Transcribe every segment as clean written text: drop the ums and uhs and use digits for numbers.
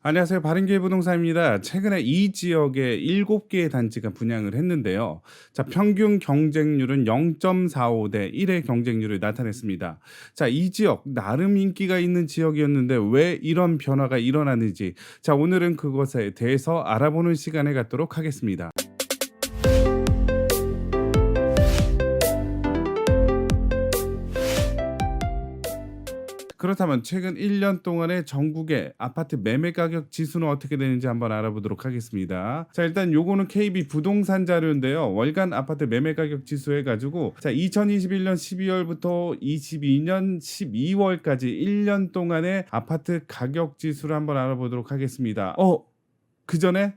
안녕하세요. 바른길 부동산입니다. 최근에 이 지역에 7개의 단지가 분양을 했는데요. 자, 평균 경쟁률은 0.45 대 1의 경쟁률을 나타냈습니다. 자, 이 지역 나름 인기가 있는 지역이었는데 왜 이런 변화가 일어나는지, 자, 오늘은 그것에 대해서 알아보는 시간을 갖도록 하겠습니다. 그렇다면 최근 1년 동안의 전국의 아파트 매매 가격 지수는 어떻게 되는지 한번 알아보도록 하겠습니다. 자, 일단 요거는 KB 부동산 자료인데요. 월간 아파트 매매 가격 지수 해가지고, 자, 2021년 12월부터 22년 12월까지 1년 동안의 아파트 가격 지수를 한번 알아보도록 하겠습니다. 그 전에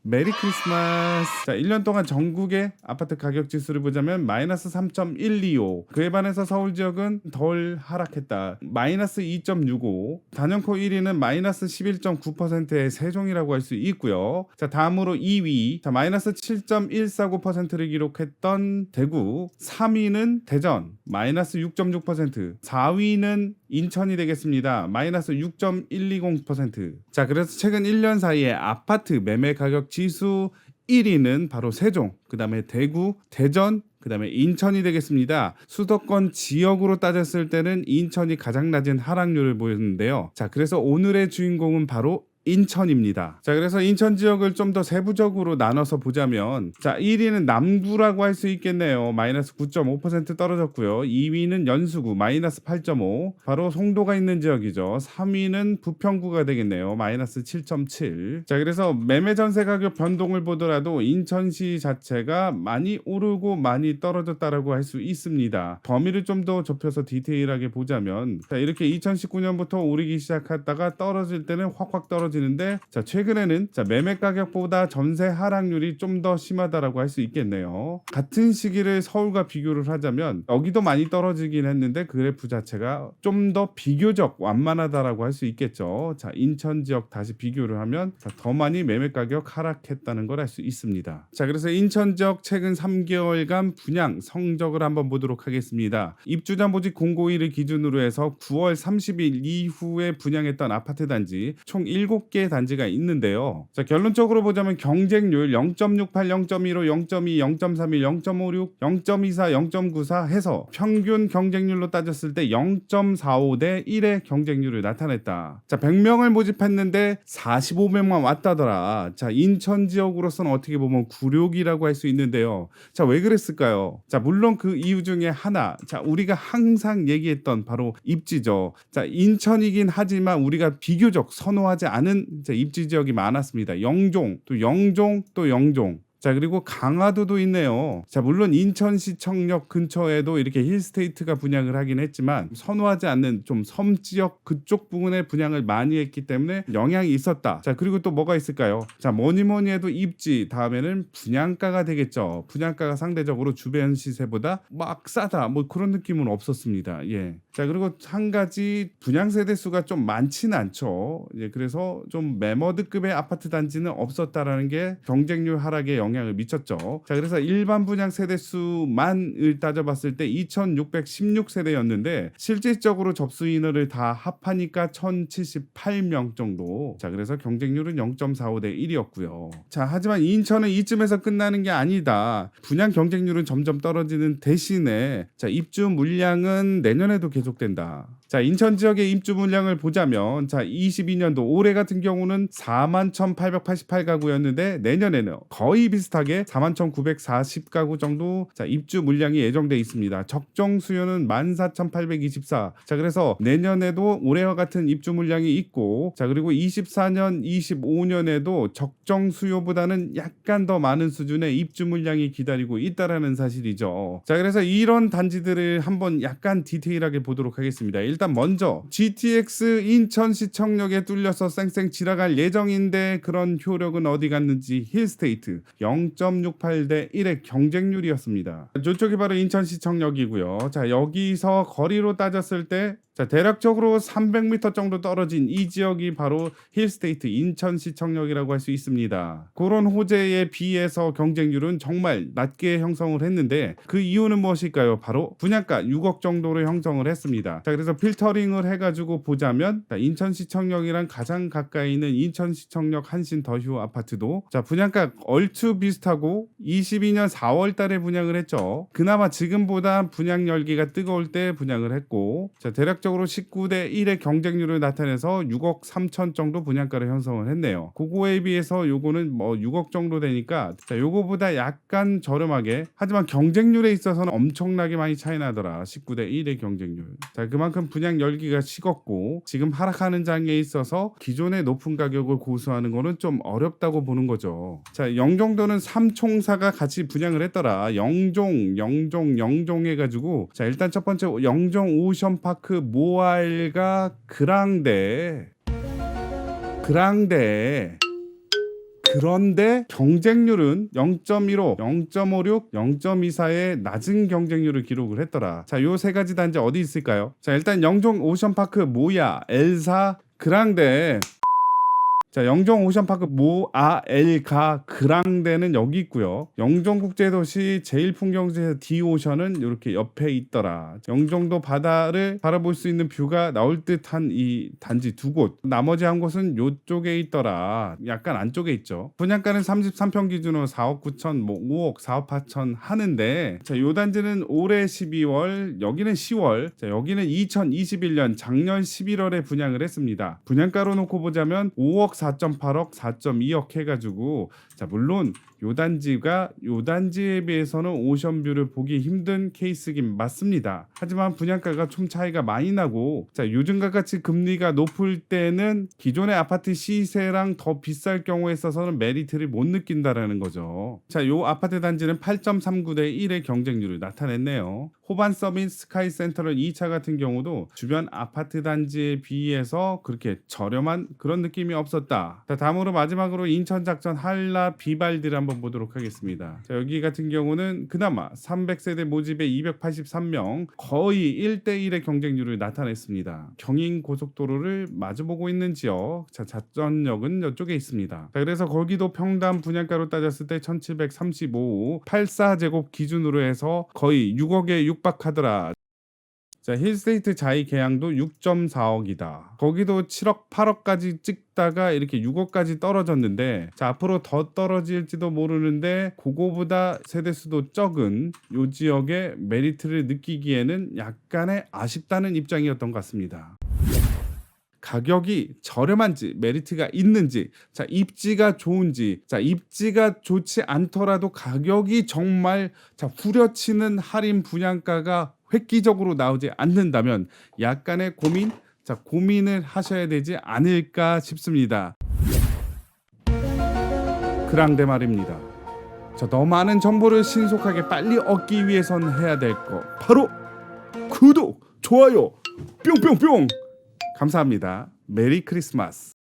메리 크리스마스. 자, 1년 동안 전국의 아파트 가격 지수를 보자면 마이너스 3.125. 그에 반해서 서울 지역은 덜 하락했다. 마이너스 2.65. 단연코 1위는 마이너스 11.9%의 세종이라고 할 수 있고요. 자, 다음으로 2위. 자, 마이너스 7.149%를 기록했던 대구. 3위는 대전. 마이너스 6.6%. 4위는 인천이 되겠습니다. 마이너스 6.120%. 자, 그래서 최근 1년 사이에 아파트 매매 가격 지수 1위는 바로 세종, 그 다음에 대구, 대전, 그 다음에 인천이 되겠습니다. 수도권 지역으로 따졌을 때는 인천이 가장 낮은 하락률을 보였는데요. 자, 그래서 오늘의 주인공은 바로 인천입니다. 자, 그래서 인천 지역을 좀 더 세부적으로 나눠서 보자면, 자, 1위는 남구라고 할 수 있겠네요. 마이너스 9.5% 떨어졌고요. 2위는 연수구 마이너스 8.5, 바로 송도가 있는 지역이죠. 3위는 부평구가 되겠네요. 마이너스 7.7. 자, 그래서 매매 전세 가격 변동을 보더라도 인천시 자체가 많이 오르고 많이 떨어졌다라고 할 수 있습니다. 범위를 좀 더 좁혀서 디테일하게 보자면, 자, 이렇게 2019년부터 오르기 시작했다가 떨어질 때는 확확 떨어지는데, 자, 최근에는 자, 매매 가격보다 전세 하락률이 좀 더 심하다라고 할 수 있겠네요. 같은 시기를 서울과 비교를 하자면 여기도 많이 떨어지긴 했는데 그래프 자체가 좀 더 비교적 완만하다라고 할 수 있겠죠. 자, 인천 지역 다시 비교를 하면 더 많이 매매 가격 하락했다는 걸 알 수 있습니다. 자, 그래서 인천 지역 최근 3개월간 분양 성적을 한번 보도록 하겠습니다. 입주자 모집 공고일을 기준으로 해서 9월 30일 이후에 분양했던 아파트 단지 총 7개 단지가 있는데요. 자, 결론적으로 보자면 경쟁률 0.68, 0.15, 0.2, 0.31, 0.56, 0.24, 0.94 해서 평균 경쟁률로 따졌을 때 0.45 대 1의 경쟁률을 나타냈다. 자, 100명을 모집했는데 45명만 왔다더라. 자, 인천 지역으로서는 어떻게 보면 굴욕이라고 할 수 있는데요. 자, 왜 그랬을까요? 자, 물론 그 이유 중에 하나, 자, 우리가 항상 얘기했던 바로 입지죠. 자, 인천이긴 하지만 우리가 비교적 선호하지 않은 입지 지역이 많았습니다. 영종, 또 영종, 또 영종. 자, 그리고 강화도도 있네요. 자, 물론 인천시청역 근처에도 이렇게 힐스테이트가 분양을 하긴 했지만 선호하지 않는 좀 섬 지역 그쪽 부분에 분양을 많이 했기 때문에 영향이 있었다. 자, 그리고 또 뭐가 있을까요? 자, 뭐니 해도 입지 다음에는 분양가가 되겠죠. 분양가가 상대적으로 주변 시세보다 막 싸다 뭐 그런 느낌은 없었습니다. 예. 자, 그리고 한 가지 분양 세대 수가 좀 많지는 않죠. 예, 그래서 좀 매머드급의 아파트 단지는 없었다라는 게 경쟁률 하락에 영향을 미쳤죠. 자, 그래서 일반 분양 세대 수만을 따져봤을 때 2,616세대였는데 실질적으로 접수 인원을 다 합하니까 1,078명 정도. 자, 그래서 경쟁률은 0.45 대 1이었고요. 자, 하지만 인천은 이쯤에서 끝나는 게 아니다. 분양 경쟁률은 점점 떨어지는 대신에, 자, 입주 물량은 내년에도 계속된다. 자, 인천 지역의 입주 물량을 보자면, 자, 22년도 올해 같은 경우는 41,888가구였는데 내년에는 거의 비슷하게 41,940가구 정도, 자, 입주 물량이 예정돼 있습니다. 적정 수요는 14,824. 자, 그래서 내년에도 올해와 같은 입주 물량이 있고, 자, 그리고 24년, 25년에도 적정 수요보다는 약간 더 많은 수준의 입주 물량이 기다리고 있다라는 사실이죠. 자, 그래서 이런 단지들을 한번 약간 디테일하게 보도록 하겠습니다. 일단 먼저 GTX 인천시청역에 뚫려서 쌩쌩 지나갈 예정인데 그런 효력은 어디 갔는지 힐스테이트 0.68 대 1의 경쟁률이었습니다. 이쪽이 바로 인천시청역이고요. 자, 여기서 거리로 따졌을 때 자, 대략적으로 300m 정도 떨어진 이 지역이 바로 힐스테이트 인천시청역이라고 할 수 있습니다. 그런 호재에 비해서 경쟁률은 정말 낮게 형성을 했는데 그 이유는 무엇일까요? 바로 분양가 6억 정도로 형성을 했습니다. 자, 그래서 필터링을 해가지고 보자면 인천시청역이랑 가장 가까이 있는 인천시청역 한신 더휴 아파트도 자, 분양가 얼추 비슷하고 22년 4월 달에 분양을 했죠. 그나마 지금보다 분양 열기가 뜨거울 때 분양을 했고, 자, 대략적으로 19대 1의 경쟁률을 나타내서 6억 3천 정도 분양가를 형성을 했네요. 그거에 비해서 요거는 뭐 6억 정도 되니까 자, 요거보다 약간 저렴하게, 하지만 경쟁률에 있어서는 엄청나게 많이 차이 나더라. 19대 1의 경쟁률. 자, 그만큼 분양 열기가 식었고 지금 하락하는 장에 있어서 기존의 높은 가격을 고수하는 거는 좀 어렵다고 보는 거죠. 자, 영종도는 3총사가 같이 분양을 했더라. 영종 해가지고, 자, 일단 첫 번째 영종 오션파크 모알가 그랑데. 그런데 경쟁률은 0.15, 0.56, 0.24의 낮은 경쟁률을 기록을 했더라. 자, 요 세 가지 단지 어디 있을까요? 자, 일단 영종 오션파크 모야 엘사 그랑데. 자, 영종 오션파크 모아엘가 그랑데는 여기 있고요. 영종국제도시 제일풍경지에서 디오션은 이렇게 옆에 있더라. 영종도 바다를 바라볼 수 있는 뷰가 나올 듯한 이 단지 두 곳. 나머지 한 곳은 요쪽에 있더라. 약간 안쪽에 있죠. 분양가는 33평 기준으로 4억 9천, 뭐 5억 4억 8천 하는데, 자, 요 단지는 올해 12월, 여기는 10월, 자, 여기는 2021년 작년 11월에 분양을 했습니다. 분양가로 놓고 보자면 5억 4.8억, 4.2억 해가지고, 자, 물론 요 단지에 비해서는 오션뷰를 보기 힘든 케이스긴 맞습니다. 하지만 분양가가 좀 차이가 많이 나고, 자, 요즘과 같이 금리가 높을 때는 기존의 아파트 시세랑 더 비쌀 경우에 있어서는 메리트를 못 느낀다라는 거죠. 자, 요 아파트 단지는 8.39대 1의 경쟁률을 나타냈네요. 호반 서민 스카이 센터럴 2차 같은 경우도 주변 아파트 단지에 비해서 그렇게 저렴한 그런 느낌이 없었다. 자, 다음으로 마지막으로 인천 작전 한라 비발디를 한번 보도록 하겠습니다. 자, 여기 같은 경우는 그나마 300세대 모집에 283명, 거의 1대1의 경쟁률을 나타냈습니다. 경인 고속도로를 마주보고 있는 지역. 자, 작전역은 이쪽에 있습니다. 자, 그래서 거기도 평당 분양가로 따졌을 때 1735, 84제곱 기준으로 해서 거의 6억에 육박하더라. 자, 힐스테이트 자이 계양도 6.4억이다. 거기도 7억, 8억까지 찍다가 이렇게 6억까지 떨어졌는데, 자, 앞으로 더 떨어질지도 모르는데 그거보다 세대수도 적은 요 지역의 메리트를 느끼기에는 약간의 아쉽다는 입장이었던 것 같습니다. 가격이 저렴한지 메리트가 있는지, 자, 입지가 좋은지, 자, 입지가 좋지 않더라도 가격이 정말 자, 후려치는 할인 분양가가 획기적으로 나오지 않는다면 약간의 고민을 하셔야 되지 않을까 싶습니다. 그랑데 말입니다. 자, 더 많은 정보를 신속하게 빨리 얻기 위해선 해야 될 거 바로 구독, 좋아요, 뿅뿅뿅. 감사합니다. 메리 크리스마스.